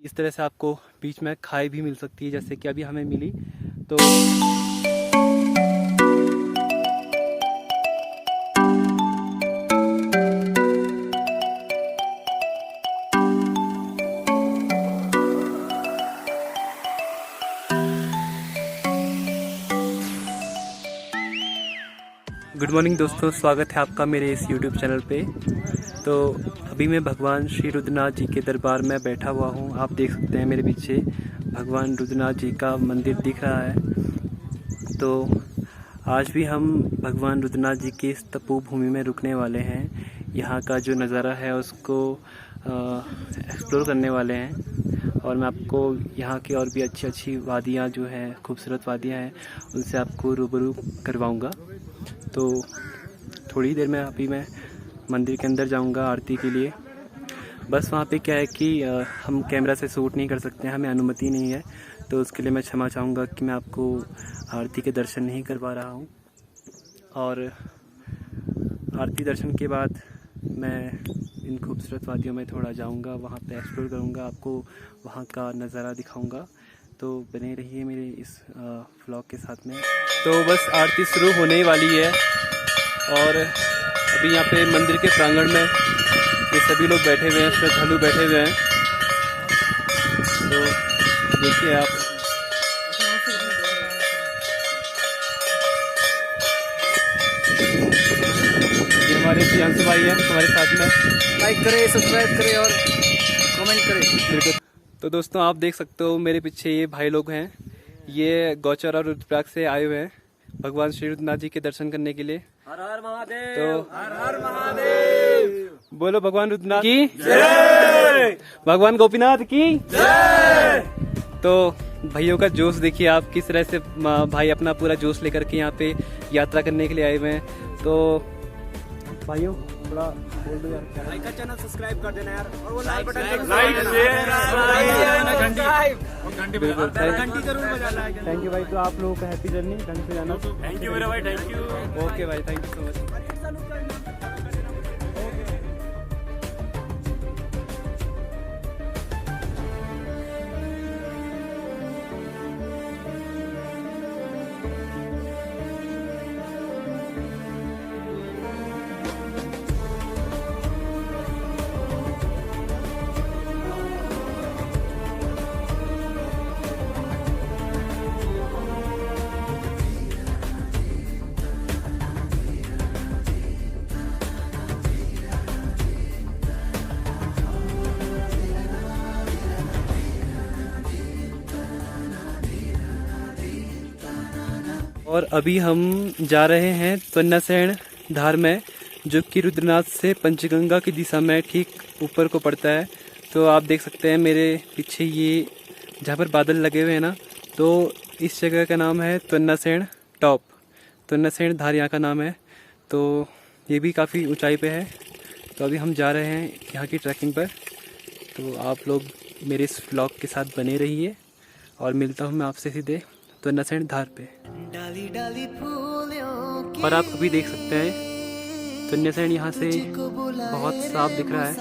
इस तरह से आपको बीच में खाई भी मिल सकती है, जैसे कि अभी हमें मिली। तो गुड मॉर्निंग दोस्तों, स्वागत है आपका मेरे इस YouTube चैनल पे। तो अभी मैं भगवान श्री रुद्रनाथ जी के दरबार में बैठा हुआ हूँ। आप देख सकते हैं मेरे पीछे भगवान रुद्रनाथ जी का मंदिर दिख रहा है। तो आज भी हम भगवान रुद्रनाथ जी की इस तपोभूमि में रुकने वाले हैं। यहाँ का जो नज़ारा है उसको एक्सप्लोर करने वाले हैं, और मैं आपको यहाँ की और भी अच्छी अच्छी वादियाँ जो हैं, खूबसूरत वादियाँ हैं, उनसे आपको रूबरू करवाऊँगा। तो थोड़ी देर में अभी मैं मंदिर के अंदर जाऊंगा आरती के लिए। बस वहाँ पे क्या है कि हम कैमरा से शूट नहीं कर सकते हैं, हमें अनुमति नहीं है। तो उसके लिए मैं क्षमा चाहूँगा कि मैं आपको आरती के दर्शन नहीं करवा रहा हूँ। और आरती दर्शन के बाद मैं इन खूबसूरत वादियों में थोड़ा जाऊँगा, वहाँ पे एक्सप्लोर करूँगा, आपको वहाँ का नज़ारा दिखाऊँगा। तो बने रहिए मेरे इस व्लॉग के साथ में। तो बस आरती शुरू होने ही वाली है, और अभी यहाँ पे मंदिर के प्रांगण में ये सभी लोग बैठे हुए हैं, श्रद्धालु बैठे हुए हैं। तो देखिए आप, ये हमारे प्रियांशु भाई हैं हमारे साथ में। लाइक करें, सब्सक्राइब करें और कमेंट करें। बिल्कुल। तो दोस्तों आप देख सकते हो मेरे पीछे ये भाई लोग हैं, ये गौचर और रुद्रप्रयाग से आए हुए हैं भगवान श्री रुद्रनाथ जी के दर्शन करने के लिए। हर हर महादेव। तो हर हर महादेव। बोलो भगवान रुद्रनाथ की जय, भगवान गोपीनाथ की जय। तो भाइयों का जोश देखिए आप, किस तरह से भाई अपना पूरा जोश लेकर के यहाँ पे यात्रा करने के लिए आए हुए हैं। तो भाइयों थोड़ा बोल दो यार। लाइक का चैनल सब्सक्राइब कर देना यार, और वो लाल बटन लाइक बिल्कुल घंटी जरूर बजाना है। थैंक यू भाई। तो आप लोगों का हैप्पी जर्नी, ढंग से जाना। थैंक यू मेरा भाई, थैंक यू। ओके भाई, थैंक यू सो मच। और अभी हम जा रहे हैं त्वन्नासैण धार में, जो कि रुद्रनाथ से पंचगंगा की दिशा में ठीक ऊपर को पड़ता है। तो आप देख सकते हैं मेरे पीछे ये जहाँ पर बादल लगे हुए हैं ना, तो इस जगह का नाम है त्वन्नासैण टॉप। त्वन्नासैण धार यहाँ का नाम है। तो ये भी काफ़ी ऊंचाई पे है। तो अभी हम जा रहे हैं यहाँ की ट्रैकिंग पर। तो आप लोग मेरे इस व्लॉग के साथ बने रहिए, और मिलता हूँ मैं आपसे सीधे त्वन्नासैण धार पे। और आप अभी देख सकते हैं त्वन्नासैण यहाँ से बहुत साफ दिख रहा है।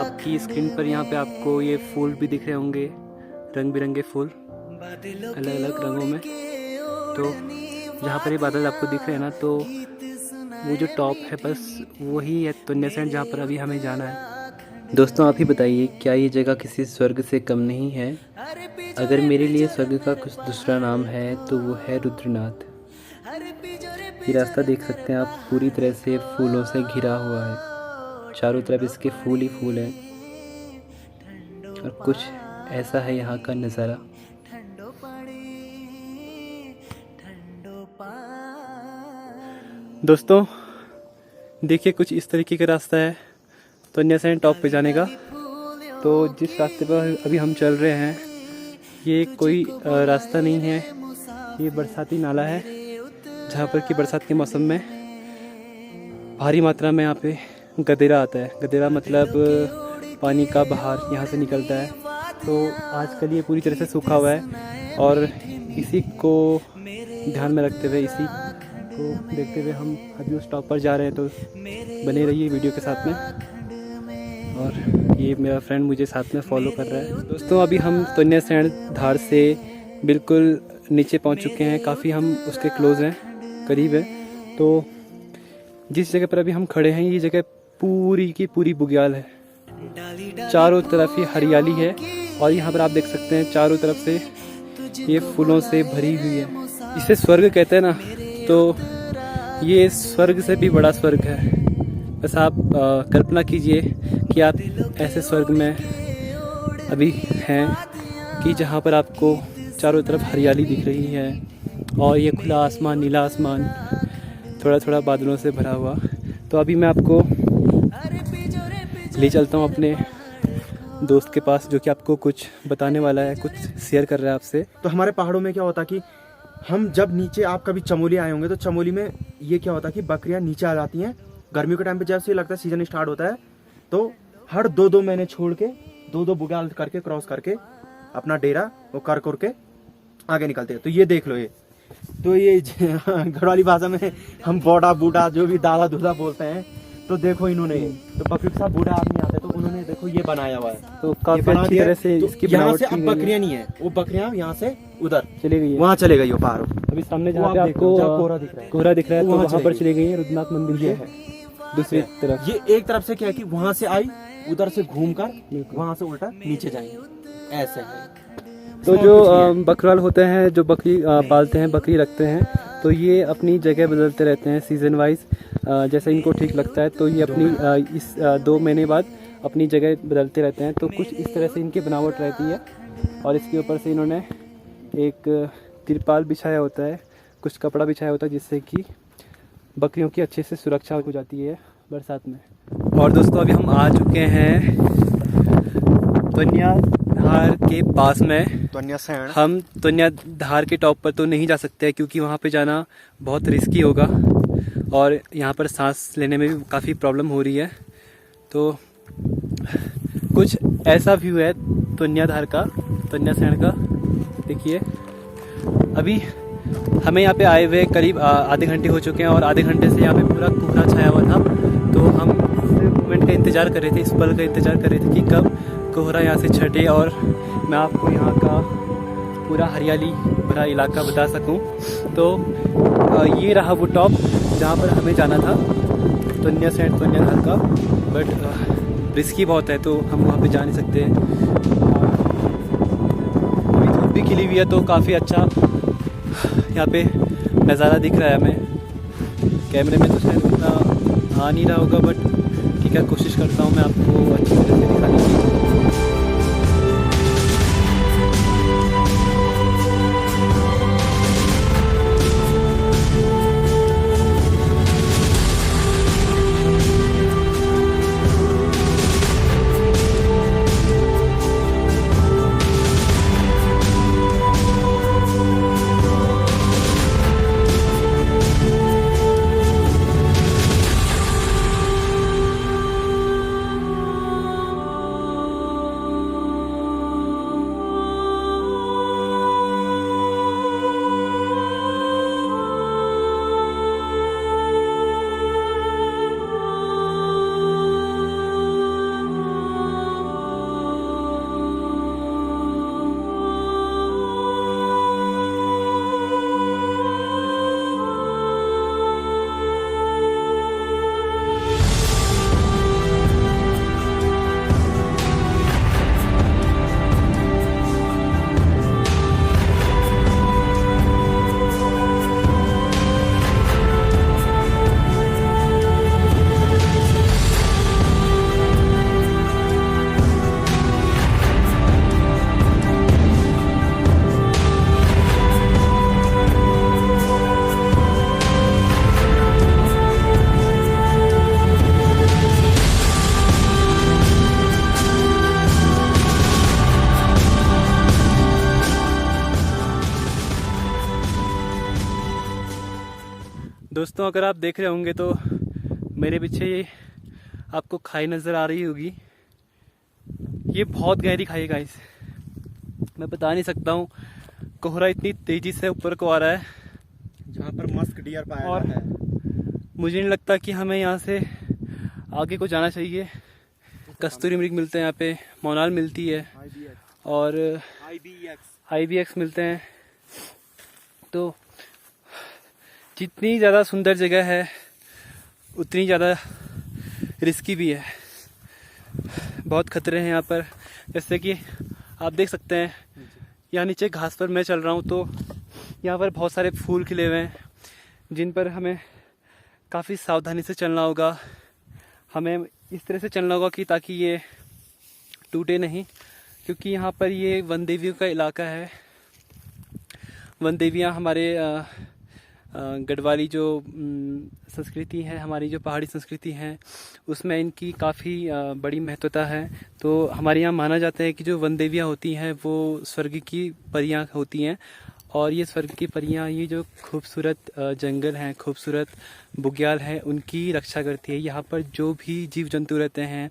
आपकी स्क्रीन पर यहाँ पे आपको ये फूल भी दिख रहे होंगे, रंग बिरंगे फूल अलग अलग रंगों में। तो जहाँ पर ये बादल आपको दिख रहे हैं ना, तो वो जो टॉप है बस वही है त्वन्नासैण, जहाँ पर अभी हमें जाना है। दोस्तों आप ही बताइए, क्या ये जगह किसी स्वर्ग से कम नहीं है? अगर मेरे लिए स्वर्ग का कुछ दूसरा नाम है तो वो है रुद्रनाथ। ये रास्ता देख सकते हैं आप, पूरी तरह से फूलों से घिरा हुआ है, चारों तरफ इसके फूल ही फूल हैं। और कुछ ऐसा है यहाँ का नज़ारा। दोस्तों देखिए कुछ इस तरीके का रास्ता है त्वन्नासैण टॉप पे जाने का। तो जिस रास्ते पर अभी हम चल रहे हैं, ये कोई रास्ता नहीं है, ये बरसाती नाला है, जहाँ पर कि बरसात के मौसम में भारी मात्रा में यहाँ पे गदेरा आता है। गदेरा मतलब पानी का बहार यहाँ से निकलता है। तो आजकल ये पूरी तरह से सूखा हुआ है, और इसी को ध्यान में रखते हुए, इसी को देखते हुए हम अभी उस टॉप पर जा रहे हैं। तो बने रहिए वीडियो के साथ में। और ये मेरा फ्रेंड मुझे साथ में फॉलो कर रहा है। दोस्तों अभी हम तोन्यासैण धार से बिल्कुल नीचे पहुंच चुके हैं, काफ़ी हम उसके क्लोज़ हैं, करीब है। तो जिस जगह पर अभी हम खड़े हैं ये जगह पूरी की पूरी बुग्याल है, चारों तरफ ही हरियाली है और यहाँ पर आप देख सकते हैं चारों तरफ से ये फूलों से भरी हुई है। इसे स्वर्ग कहते हैं ना, तो ये स्वर्ग से भी बड़ा स्वर्ग है। बस आप कल्पना कीजिए कि आप ऐसे स्वर्ग में अभी हैं कि जहाँ पर आपको चारों तरफ हरियाली दिख रही है और ये खुला आसमान, नीला आसमान, थोड़ा थोड़ा बादलों से भरा हुआ। तो अभी मैं आपको ले चलता हूँ अपने दोस्त के पास, जो कि आपको कुछ बताने वाला है, कुछ शेयर कर रहा है आपसे। तो हमारे पहाड़ों में क्या होता कि हम जब नीचे, आप कभी चमोली आए होंगे तो चमोली में ये क्या होता कि बकरियां नीचे आ जाती हैं गर्मियों के टाइम पे। जब से लगता है सीजन स्टार्ट होता है तो हर 2-2 महीने छोड़ के 2-2 बुग्याल करके क्रॉस करके अपना डेरा वो कर के आगे निकलते हैं। तो ये देख लो, ये तो ये घरवाली भाषा में हम बूढ़ा बूढ़ा जो भी दादा दूधा बोलते हैं। तो देखो इन्होंने, तो बकरी के साथ बूढ़ा आदमी आता है तो उन्होंने देखो ये बनाया हुआ है। तो काफी अच्छी तरह से इसकी यहाँ से बनावट अब की गई है। बकरियां नहीं है, वो बकरियां यहाँ से उधर चली गई है, वहाँ चले गई वो पार। अभी सामने वो जहाँ आप पे देख आपको लो, जहाँ कोहरा दिख रहा है, कोहरा दिख रहा है, तो वहाँ वहाँ पर चली चली गई है रुद्रनाथ मंदिर ये के है दूसरी तरफ। ये एक तरफ से क्या है कि वहां से आई, उधर से घूमकर वहां से उल्टा नीचे जाएंगे, ऐसे है। तो जो बकराल होते हैं, जो बकरी पालते हैं, बकरी रखते हैं, तो ये अपनी जगह बदलते रहते हैं सीज़न वाइज, जैसे इनको ठीक लगता है। तो ये अपनी इस 2 महीने बाद अपनी जगह बदलते रहते हैं। तो कुछ इस तरह से इनकी बनावट रहती है और इसके ऊपर से इन्होंने एक तिरपाल बिछाया होता है, कुछ कपड़ा बिछाया होता है, जिससे कि बकरियों की अच्छे से सुरक्षा हो जाती है बरसात में। और दोस्तों अभी हम आ चुके हैं तोन्या धार के पास में। तोन्यासैण हम तोन्या धार के टॉप पर तो नहीं जा सकते क्योंकि वहाँ पे जाना बहुत रिस्की होगा और यहाँ पर सांस लेने में भी काफ़ी प्रॉब्लम हो रही है। तो कुछ ऐसा व्यू है तोन्या धार का, तोन्यासैण का। देखिए अभी हमें यहाँ पे आए हुए करीब आधे घंटे हो चुके हैं और आधे घंटे से यहाँ पे पूरा कोहरा छाया हुआ था। तो हम इस मोमेंट का इंतज़ार कर रहे थे, इस पल का इंतज़ार कर रहे थे कि कब कोहरा यहाँ से छटे और मैं आपको यहाँ का पूरा हरियाली भरा इलाका बता सकूँ। तो ये रहा वो टॉप जहाँ पर हमें जाना था, तोन्यासैण तोन्या धार का। बट रिस्की बहुत है तो हम वहाँ पे जा नहीं सकते। अभी धूप भी खिली हुई है तो काफ़ी अच्छा यहाँ पे नज़ारा दिख रहा है हमें। कैमरे में तो शायद उतना आ नहीं रहा होगा, बट ठीक है, कोशिश करता हूँ मैं आपको अच्छी तरह से दिखाने की। दोस्तों अगर आप देख रहे होंगे तो मेरे पीछे ये आपको खाई नज़र आ रही होगी। ये बहुत गहरी खाई है गाइस, मैं बता नहीं सकता हूँ। कोहरा इतनी तेज़ी से ऊपर को आ रहा है जहाँ पर मस्क डियर पाया और जाता है। मुझे नहीं लगता कि हमें यहाँ से आगे को जाना चाहिए। कस्तूरी मृग मिलते हैं यहाँ पे, मोनाल मिलती है और IBX मिलते हैं। तो जितनी ज़्यादा सुंदर जगह है उतनी ज़्यादा रिस्की भी है, बहुत खतरे हैं यहाँ पर। जैसे कि आप देख सकते हैं यहाँ नीचे घास पर मैं चल रहा हूँ, तो यहाँ पर बहुत सारे फूल खिले हुए हैं जिन पर हमें काफ़ी सावधानी से चलना होगा। हमें इस तरह से चलना होगा कि ताकि ये टूटे नहीं, क्योंकि यहाँ पर ये वन देवियों का इलाका है। वन देवियाँ हमारे गढ़वाली जो संस्कृति है, हमारी जो पहाड़ी संस्कृति है, उसमें इनकी काफ़ी बड़ी महत्वता है। तो हमारे यहाँ माना जाता है कि जो वन देवियाँ होती हैं वो स्वर्ग की परियाँ होती हैं, और ये स्वर्ग की परियाँ ये जो खूबसूरत जंगल हैं, खूबसूरत बुग्याल हैं, उनकी रक्षा करती है। यहाँ पर जो भी जीव जंतु रहते हैं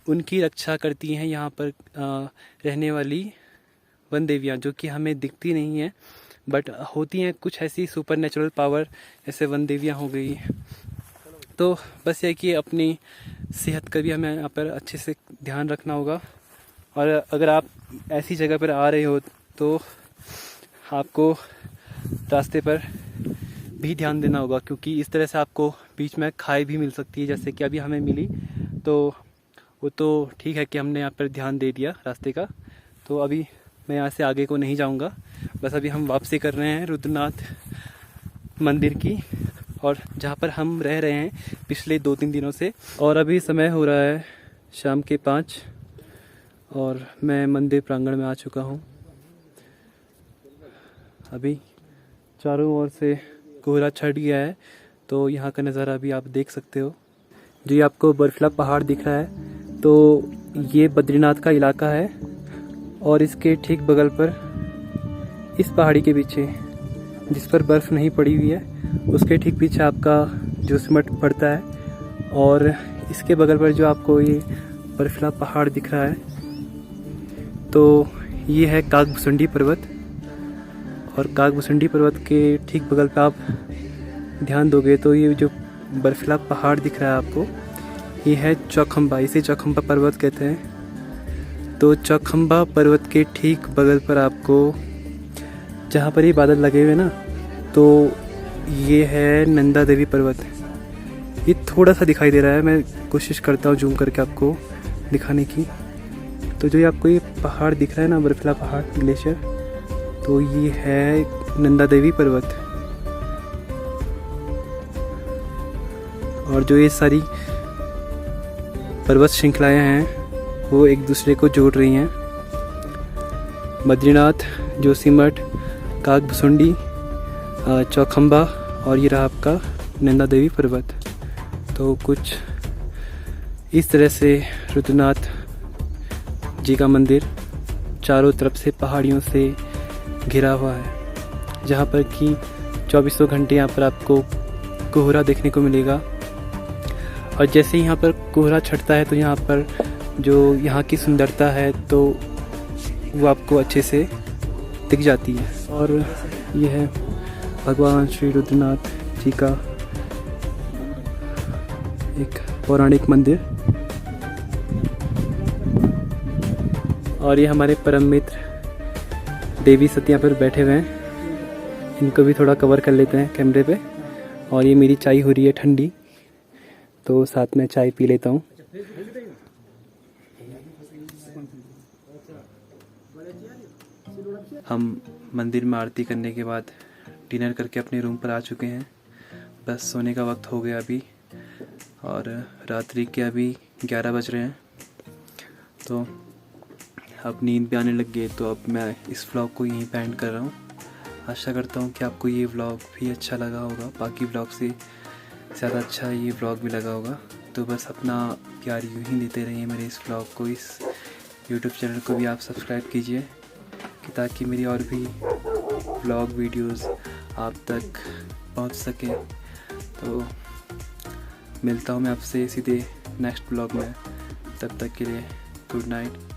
उनकी रक्षा करती हैं यहाँ पर रहने वाली वन देवियाँ, जो कि हमें दिखती नहीं हैं बट होती हैं कुछ ऐसी सुपर नेचुरल पावर, जैसे वन देवियाँ हो गई। तो बस ये कि अपनी सेहत का भी हमें यहाँ पर अच्छे से ध्यान रखना होगा। और अगर आप ऐसी जगह पर आ रहे हो तो आपको रास्ते पर भी ध्यान देना होगा, क्योंकि इस तरह से आपको बीच में खाई भी मिल सकती है, जैसे कि अभी हमें मिली। तो वो तो ठीक है कि हमने यहाँ पर ध्यान दे दिया रास्ते का। तो अभी मैं यहाँ से आगे को नहीं जाऊँगा, बस अभी हम वापसी कर रहे हैं रुद्रनाथ मंदिर की, और जहाँ पर हम रह रहे हैं पिछले 2-3 दिनों से। और अभी समय हो रहा है शाम के 5 और मैं मंदिर प्रांगण में आ चुका हूँ। अभी चारों ओर से कोहरा छट गया है, तो यहाँ का नज़ारा भी आप देख सकते हो। जो ये आपको बर्फीला पहाड़ दिख रहा है, तो ये बद्रीनाथ का इलाका है, और इसके ठीक बगल पर इस पहाड़ी के पीछे जिस पर बर्फ़ नहीं पड़ी हुई है, उसके ठीक पीछे आपका जोशीमठ पड़ता है, और इसके बगल पर जो आपको ये बर्फीला पहाड़ दिख रहा है, तो ये है कागभुसुंडी पर्वत। और कागभुसुंडी पर्वत के ठीक बगल पे आप ध्यान दोगे तो ये जो बर्फीला पहाड़ दिख रहा है आपको, ये है चौखंबा। इसे चौखंबा पर्वत कहते हैं। तो चौखंबा पर्वत के ठीक बगल पर आपको, जहाँ पर ये बादल लगे हुए ना, तो ये है नंदा देवी पर्वत। ये थोड़ा सा दिखाई दे रहा है, मैं कोशिश करता हूँ जूम करके आपको दिखाने की। तो जो ये आपको ये पहाड़ दिख रहा है ना, बर्फीला पहाड़ ग्लेशियर, तो ये है नंदा देवी पर्वत। और जो ये सारी पर्वत श्रृंखलाएं हैं वो एक दूसरे को जोड़ रही हैं। बद्रीनाथ, जोशीमठ, कागभुसुंडी, चौखंबा, और ये रहा आपका नंदा देवी पर्वत। तो कुछ इस तरह से रुद्रनाथ जी का मंदिर चारों तरफ से पहाड़ियों से घिरा हुआ है, जहाँ पर कि 24 घंटे यहाँ पर आपको कोहरा देखने को मिलेगा। और जैसे ही यहाँ पर कोहरा छटता है तो यहाँ पर जो यहाँ की सुंदरता है तो वो आपको अच्छे से दिख जाती है। और ये है भगवान श्री रुद्रनाथ जी का एक पौराणिक मंदिर। और ये हमारे परम मित्र देवी सतिया पर बैठे हुए हैं, इनको भी थोड़ा कवर कर लेते हैं कैमरे पे। और ये मेरी चाय हो रही है ठंडी, तो साथ में चाय पी लेता हूँ। हम मंदिर में आरती करने के बाद डिनर करके अपने रूम पर आ चुके हैं। बस सोने का वक्त हो गया अभी, और रात्रि के अभी 11 बज रहे हैं। तो अब नींद भी आने लग गई, तो अब मैं इस व्लॉग को यहीं पे एंड कर रहा हूँ। आशा करता हूँ कि आपको ये व्लॉग भी अच्छा लगा होगा, बाकी व्लॉग से ज़्यादा अच्छा ये व्लॉग भी लगा होगा। तो बस अपना प्यार यूँ ही देते रहिए मेरे इस व्लॉग को। इस यूट्यूब चैनल को भी आप सब्सक्राइब कीजिए, कि ताकि मेरी और भी व्लॉग वीडियोस आप तक पहुंच सके। तो मिलता हूँ मैं आपसे सीधे नेक्स्ट व्लॉग में, तब तक के लिए गुड नाइट।